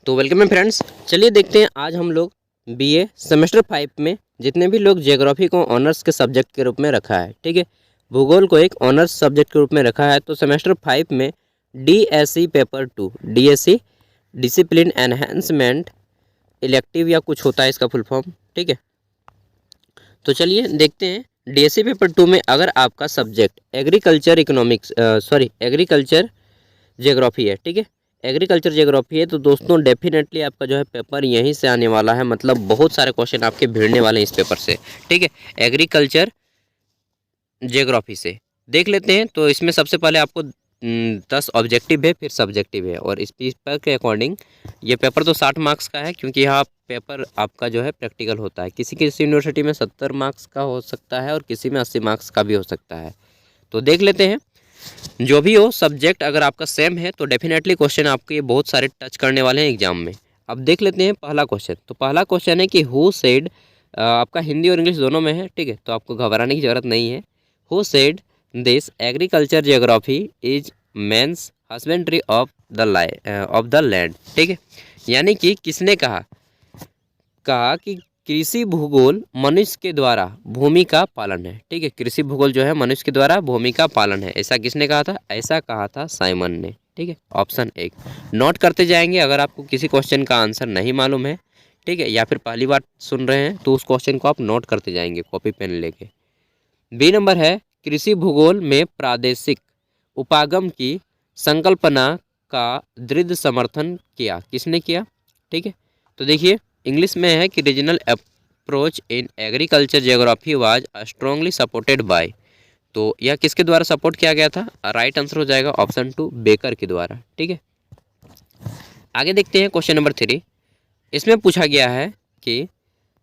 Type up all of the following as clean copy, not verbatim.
तो वेलकम है फ्रेंड्स। चलिए देखते हैं आज हम लोग बीए सेमेस्टर 5 में जितने भी लोग ज्योग्राफी को ऑनर्स के सब्जेक्ट के रूप में रखा है, ठीक है, भूगोल को एक ऑनर्स सब्जेक्ट के रूप में रखा है, तो सेमेस्टर 5 में DSC paper 2 DSC discipline enhancement elective या कुछ होता है इसका फुल फॉर्म, ठीक है। तो चलिए देखते हैं डीएससी पेपर 2 में अगर आपका सब्जेक्ट एग्रीकल्चर एग्रीकल्चर ज्योग्राफी है, ठीक है, एग्रीकल्चर ज्योग्राफी है, तो दोस्तों डेफिनेटली आपका जो है पेपर यहीं से आने वाला है। मतलब बहुत सारे क्वेश्चन आपके भिड़ने वाले हैं इस पेपर से, ठीक है, एग्रीकल्चर ज्योग्राफी से। देख लेते हैं। तो इसमें सबसे पहले आपको 10 ऑब्जेक्टिव है, फिर सब्जेक्टिव है, और इस पेपर के अकॉर्डिंग ये पेपर तो 60 मार्क्स का है, क्योंकि यहाँ पेपर आपका जो है प्रैक्टिकल होता है। किसी किसी यूनिवर्सिटी में 70 मार्क्स का हो सकता है और किसी में 80 मार्क्स का भी हो सकता है। तो देख लेते हैं। जो भी हो सब्जेक्ट अगर आपका सेम है तो डेफिनेटली क्वेश्चन आपके ये बहुत सारे टच करने वाले हैं एग्जाम में। अब देख लेते हैं पहला क्वेश्चन। तो पहला क्वेश्चन है कि हु सेड, आपका हिंदी और इंग्लिश दोनों में है, ठीक है, तो आपको घबराने की ज़रूरत नहीं है। Who said this agriculture geography is man's husbandry of the land, ठीक है, यानी कि किसने कहा कि कृषि भूगोल मनुष्य के द्वारा भूमि का पालन है, ठीक है, कृषि भूगोल जो है मनुष्य के द्वारा भूमि का पालन है। ऐसा किसने कहा था? ऐसा कहा था साइमन ने, ठीक है। ऑप्शन 1 नोट करते जाएंगे अगर आपको किसी क्वेश्चन का आंसर नहीं मालूम है, ठीक है, या फिर पहली बार सुन रहे हैं तो उस क्वेश्चन को आप नोट करते जाएंगे कॉपी पेन लेके। बी नंबर है कृषि भूगोल में प्रादेशिक उपागम की संकल्पना का दृढ़ समर्थन किया, किसने किया, ठीक है। तो देखिए इंग्लिश में है कि regional approach in agriculture geography was strongly supported by, तो यह किसके द्वारा सपोर्ट किया गया था? राइट आंसर हो जाएगा ऑप्शन 2 बेकर के द्वारा, ठीक है। आगे देखते हैं क्वेश्चन नंबर 3। इसमें पूछा गया है कि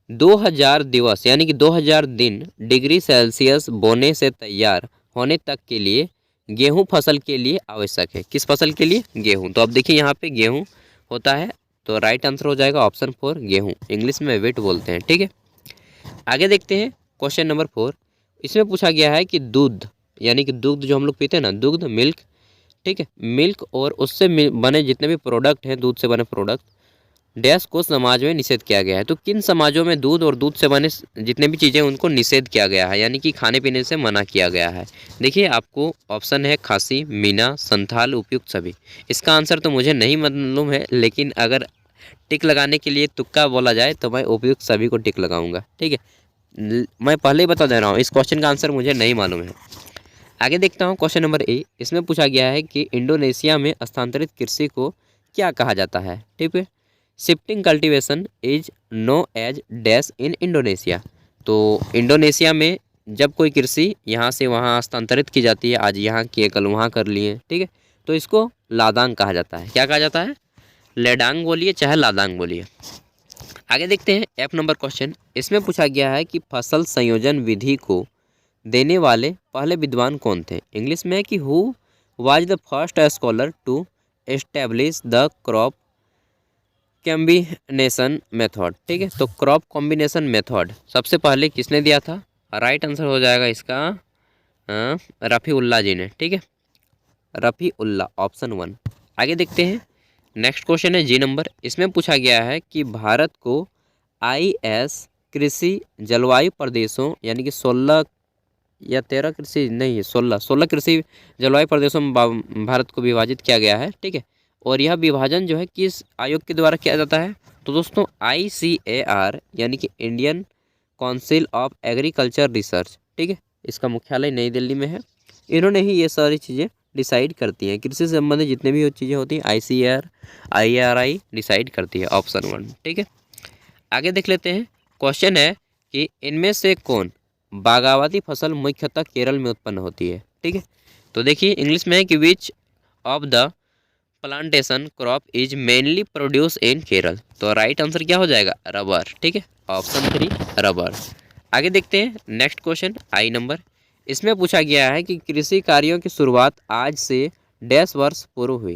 2000 दिवस यानी कि 2000 दिन डिग्री सेल्सियस बोने से तैयार होने तक के लिए गेहूं फसल के लिए आवश्यक है। किस फसल के लिए? गेहूं। तो अब देखिए यहाँ पे गेहूं होता है, तो राइट आंसर हो जाएगा ऑप्शन 4 गेहूं। इंग्लिश में वेट बोलते हैं, ठीक है। आगे देखते हैं क्वेश्चन नंबर 4। इसमें पूछा गया है कि दूध यानी कि दुग्ध जो हम लोग पीते हैं ना, दुग्ध मिल्क, ठीक है, मिल्क और उससे बने जितने भी प्रोडक्ट हैं, दूध से बने प्रोडक्ट डैश को समाज में निषेध किया गया है। तो किन समाजों में दूध और दूध से बने जितने भी चीज़ें उनको निषेध किया गया है, यानी कि खाने पीने से मना किया गया है? देखिए आपको ऑप्शन है खासी, मीना, संथाल, उपयुक्त सभी। इसका आंसर तो मुझे नहीं मालूम है, लेकिन अगर टिक लगाने के लिए तुक्का बोला जाए तो मैं उपयुक्त सभी को टिक लगाऊंगा, ठीक है। मैं पहले ही बता दे रहा हूँ इस क्वेश्चन का आंसर मुझे नहीं मालूम है। आगे देखता हूँ क्वेश्चन नंबर 8। इसमें पूछा गया है कि इंडोनेशिया में स्थानांतरित कृषि को क्या कहा जाता है, ठीक है। Shifting cultivation is known as dash in Indonesia. तो इंडोनेशिया में जब कोई कृषि यहाँ से वहाँ स्थानांतरित की जाती है, आज यहाँ किए कल वहाँ कर लिए, ठीक है, तो इसको लादांग कहा जाता है। क्या कहा जाता है? लेडांग बोलिए चाहे लादांग बोलिए। आगे देखते हैं एफ नंबर क्वेश्चन। इसमें पूछा गया है कि फसल संयोजन विधि को देने वाले पहले विद्वान कौन थे? इंग्लिश में है कि who was the first scholar to establish the crop combination method, ठीक है। तो क्रॉप कॉम्बिनेशन मेथड सबसे पहले किसने दिया था? राइट आंसर हो जाएगा इसका रफ़ी उल्लाह जी ने, ठीक है, रफ़ी उल्लाह, ऑप्शन 1। आगे देखते हैं नेक्स्ट क्वेश्चन है जी नंबर। इसमें पूछा गया है कि भारत को IS कृषि जलवायु प्रदेशों यानी कि 16 या 13 कृषि नहीं है 16 कृषि जलवायु प्रदेशों में भारत को विभाजित किया गया है, ठीक है। और यह विभाजन जो है किस आयोग के द्वारा किया जाता है? तो दोस्तों ICAR यानी कि Indian council of agriculture research, ठीक है, इसका मुख्यालय नई दिल्ली में है। इन्होंने ही ये सारी चीज़ें डिसाइड करती हैं, कृषि से संबंधित जितने भी चीज़ें होती हैं ICAR IRI डिसाइड करती है, ऑप्शन 1, ठीक है। आगे देख लेते हैं। क्वेश्चन है कि इनमें से कौन बागावती फसल मुख्यतः केरल में उत्पन्न होती है, ठीक है। तो देखिए इंग्लिश में है कि which of the plantation crop is mainly produce in Kerala. तो राइट आंसर क्या हो जाएगा? रबर, ठीक है, ऑप्शन 3 रबर। आगे देखते हैं नेक्स्ट क्वेश्चन आई नंबर। इसमें पूछा गया है कि कृषि कार्यों की शुरुआत आज से डैश वर्ष पूर्व हुई।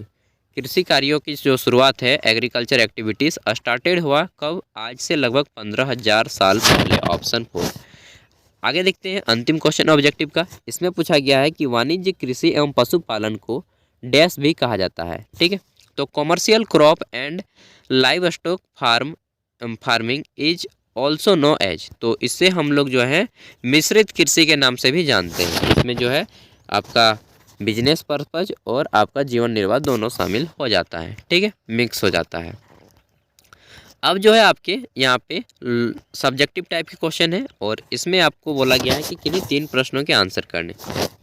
कृषि कार्यों की जो शुरुआत है एग्रीकल्चर एक्टिविटीज़ स्टार्टेड हुआ कब? आज से लगभग 15,000 साल पहले, ऑप्शन 4। आगे देखते हैं अंतिम क्वेश्चन ऑब्जेक्टिव का। इसमें पूछा गया है कि वाणिज्य कृषि एवं पशुपालन को डैश भी कहा जाता है, ठीक है। तो commercial crop and livestock farming is also known as, तो इससे हम लोग जो है मिश्रित कृषि के नाम से भी जानते हैं। इसमें जो है आपका बिजनेस पर्पज और आपका जीवन निर्वाह दोनों शामिल हो जाता है, ठीक है, मिक्स हो जाता है। अब जो है आपके यहाँ पे सब्जेक्टिव टाइप के क्वेश्चन है और इसमें आपको बोला गया है कि किन्हीं 3 प्रश्नों के आंसर करने,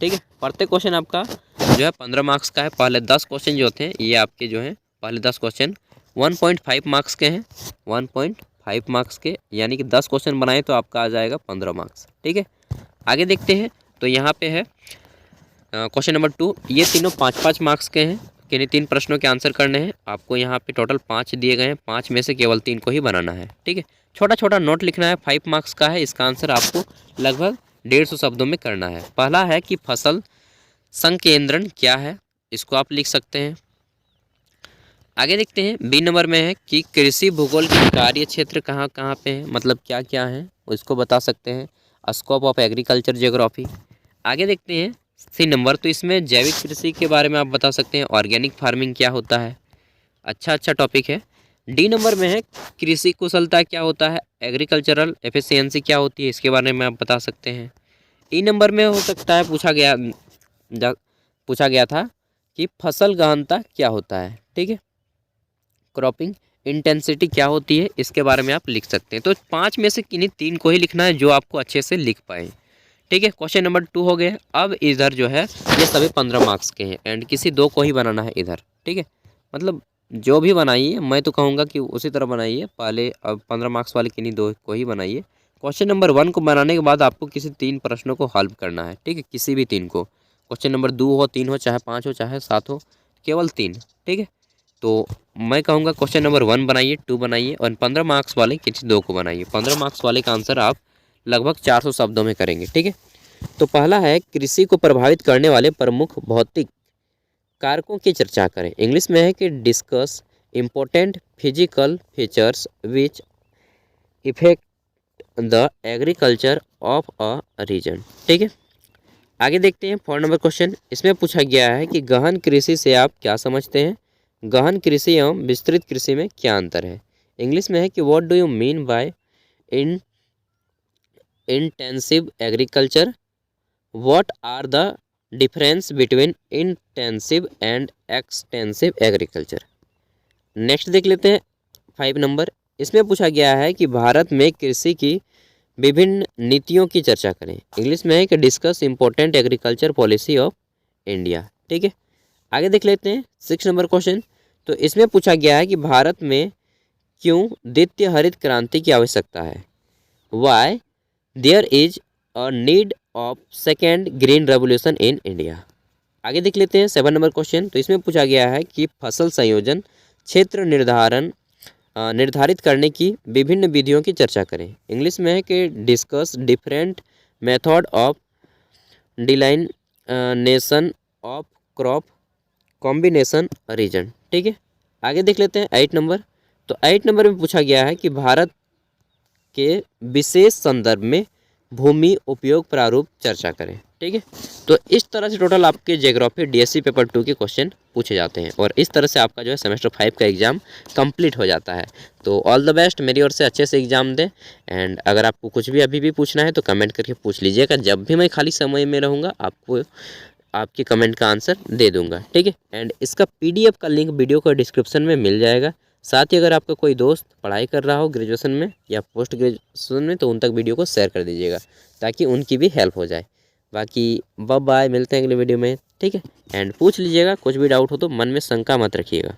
ठीक है। प्रत्येक क्वेश्चन आपका जो है 15 मार्क्स का है। पहले 10 क्वेश्चन जो होते हैं ये आपके जो है पहले 10 क्वेश्चन 1.5 मार्क्स के हैं, 1.5 मार्क्स के, यानी कि 10 क्वेश्चन बनाए तो आपका आ जाएगा 15 मार्क्स, ठीक है। आगे देखते हैं तो यहाँ पे है क्वेश्चन नंबर 2, ये तीनों 5-5 मार्क्स के हैं। किन्हीं 3 प्रश्नों के आंसर करने हैं। आपको यहाँ पे टोटल 5 दिए गए हैं, 5 में से केवल 3 को ही बनाना है, ठीक है। छोटा छोटा नोट लिखना है, 5 मार्क्स का है। इसका आंसर आपको लगभग 150 शब्दों में करना है। पहला है कि फसल संकेंद्रण क्या है, इसको आप लिख सकते हैं। आगे देखते हैं बी नंबर में है कि कृषि भूगोल के कार्य क्षेत्र कहाँ कहाँ पे है, मतलब क्या क्या है उसको बता सकते हैं। Scope of agriculture geography. आगे देखते हैं सी नंबर, तो इसमें जैविक कृषि के बारे में आप बता सकते हैं, ऑर्गेनिक फार्मिंग क्या होता है। अच्छा टॉपिक है। डी नंबर में है कृषि कुशलता क्या होता है, एग्रीकल्चरल एफिशिएंसी क्या होती है, इसके बारे में आप बता सकते हैं। ई नंबर में हो सकता है पूछा गया था कि फसल गहनता क्या होता है, ठीक है। क्रॉपिंग इंटेंसिटी क्या होती है, इसके बारे में आप लिख सकते हैं। तो 5 में से किन्हीं 3 को ही लिखना है जो आपको अच्छे से लिख पाए, ठीक है। क्वेश्चन नंबर 2 हो गया। अब इधर जो है ये सभी 15 मार्क्स के हैं एंड किसी 2 को ही बनाना है इधर, ठीक है। मतलब जो भी बनाइए, मैं तो कहूँगा कि उसी तरह बनाइए। पहले अब 15 मार्क्स वाले किन्हीं 2 को ही बनाइए। क्वेश्चन नंबर 1 को बनाने के बाद आपको किसी 3 प्रश्नों को हल करना है, ठीक है, किसी भी 3 को। क्वेश्चन नंबर 2 हो, 3 हो, चाहे 5 हो, चाहे 7 हो, केवल 3, ठीक है। तो मैं कहूँगा क्वेश्चन नंबर 1 बनाइए, 2 बनाइए और 15 मार्क्स वाले किसी 2 को बनाइए। 15 मार्क्स वाले का आंसर आप लगभग 400 शब्दों में करेंगे, ठीक है। तो पहला है कृषि को प्रभावित करने वाले प्रमुख भौतिक कारकों की चर्चा करें। इंग्लिश में है कि discuss important physical features which affect the agriculture of a region, ठीक है। आगे देखते हैं 4 नंबर क्वेश्चन। इसमें पूछा गया है कि गहन कृषि से आप क्या समझते हैं, गहन कृषि एवं विस्तृत कृषि में क्या अंतर है। इंग्लिश में है कि what do you mean by intensive agriculture, what are the difference between intensive and extensive agriculture. Next देख लेते हैं 5 नंबर। इसमें पूछा गया है कि भारत में कृषि की विभिन्न नीतियों की चर्चा करें। इंग्लिश में है कि discuss important agriculture policy of India, ठीक है। आगे देख लेते हैं 6 नंबर क्वेश्चन। तो इसमें पूछा गया है कि भारत में क्यों द्वितीय हरित क्रांति की आवश्यकता है, why there is a need of second green revolution in India. आगे देख लेते हैं 7 नंबर क्वेश्चन। तो इसमें पूछा गया है कि फसल संयोजन क्षेत्र निर्धारित करने की विभिन्न विधियों की चर्चा करें। इंग्लिश में है कि discuss different method of delineation of crop combination region, ठीक है। आगे देख लेते हैं 8 नंबर। तो 8 नंबर में पूछा गया है कि भारत के विशेष संदर्भ में भूमि उपयोग प्रारूप चर्चा करें, ठीक है। तो इस तरह से टोटल आपके ज्योग्राफी डीएससी पेपर 2 के क्वेश्चन पूछे जाते हैं और इस तरह से आपका जो है सेमेस्टर 5 का एग्ज़ाम कंप्लीट हो जाता है। तो ऑल द बेस्ट, मेरी ओर से अच्छे से एग्ज़ाम दें। एंड अगर आपको कुछ भी अभी भी पूछना है तो कमेंट करके पूछ लीजिएगा। जब भी मैं खाली समय में रहूँगा आपको आपके कमेंट का आंसर दे दूँगा, ठीक है। एंड इसका PDF का लिंक वीडियो को डिस्क्रिप्शन में मिल जाएगा। साथ ही अगर आपका कोई दोस्त पढ़ाई कर रहा हो ग्रेजुएशन में या पोस्ट ग्रेजुएशन में तो उन तक वीडियो को शेयर कर दीजिएगा ताकि उनकी भी हेल्प हो जाए। बाकी बाय, मिलते हैं अगले वीडियो में, ठीक है। एंड पूछ लीजिएगा, कुछ भी डाउट हो तो मन में शंका मत रखिएगा।